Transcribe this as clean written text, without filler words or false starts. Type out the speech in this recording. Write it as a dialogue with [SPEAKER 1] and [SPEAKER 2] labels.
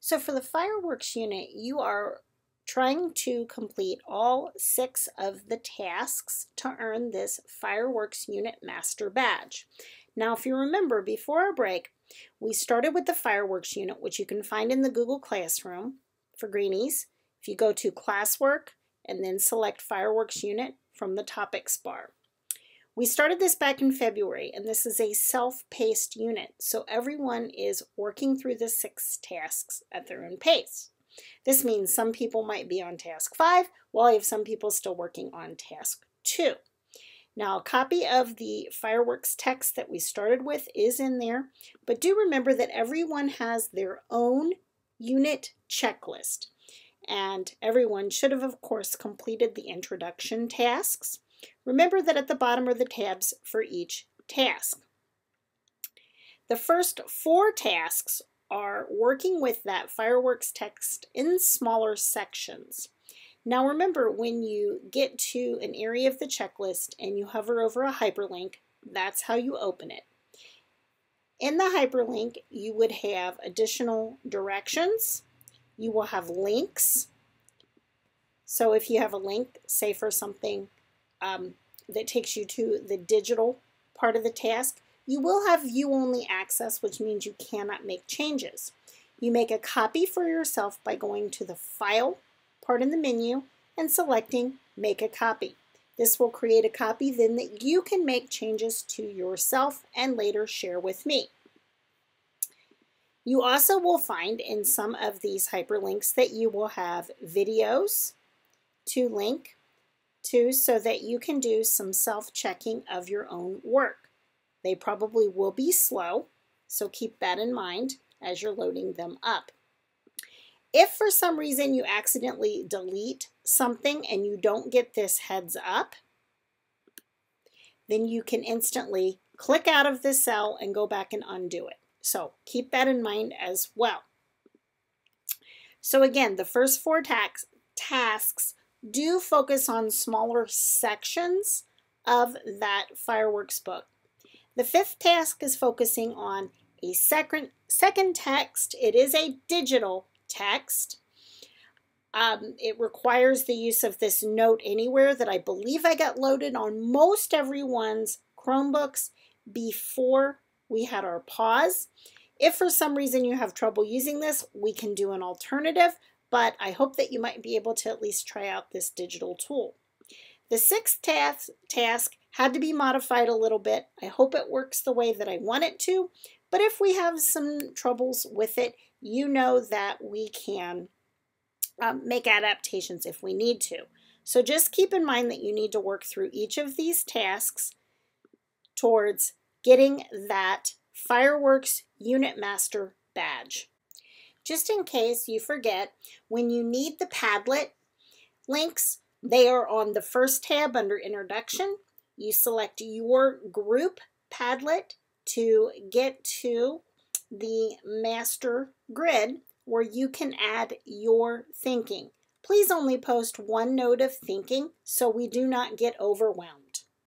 [SPEAKER 1] So for the fireworks unit, you are trying to complete all 6 of the tasks to earn this fireworks unit master badge. Now, if you remember, before our break, we started with the fireworks unit, which you can find in the Google Classroom for Greenies. If you go to classwork and then select fireworks unit from the topics bar. We started this back in February, and this is a self-paced unit, so everyone is working through the 6 tasks at their own pace. This means some people might be on task 5, while I have some people still working on task 2. Now, a copy of the fireworks text that we started with is in there, but do remember that everyone has their own unit checklist, and everyone should have, of course, completed the introduction tasks. Remember that at the bottom are the tabs for each task. The first 4 tasks are working with that fireworks text in smaller sections. Now remember, when you get to an area of the checklist and you hover over a hyperlink, that's how you open it. In the hyperlink, you would have additional directions. You will have links. So if you have a link, say for something that takes you to the digital part of the task, you will have view-only access, which means you cannot make changes. You make a copy for yourself by going to the File part in the menu and selecting Make a Copy. This will create a copy then that you can make changes to yourself and later share with me. You also will find in some of these hyperlinks that you will have videos to link to so that you can do some self-checking of your own work. They probably will be slow, so keep that in mind as you're loading them up. If for some reason you accidentally delete something and you don't get this heads up, then you can instantly click out of this cell and go back and undo it. So keep that in mind as well. So again, the first 4 tasks do focus on smaller sections of that fireworks book. The 5th task is focusing on a second text. It is a digital text. It requires the use of this Note Anywhere that I believe I got loaded on most everyone's Chromebooks before we had our pause. If for some reason you have trouble using this, we can do an alternative, but I hope that you might be able to at least try out this digital tool. The 6th task had to be modified a little bit. I hope it works the way that I want it to, but if we have some troubles with it, you know that we can make adaptations if we need to. So just keep in mind that you need to work through each of these tasks towards getting that Fireworks Unit Master badge. Just in case you forget, when you need the Padlet links, they are on the first tab under Introduction. You select your group Padlet to get to the master grid where you can add your thinking. Please only post 1 note of thinking so we do not get overwhelmed.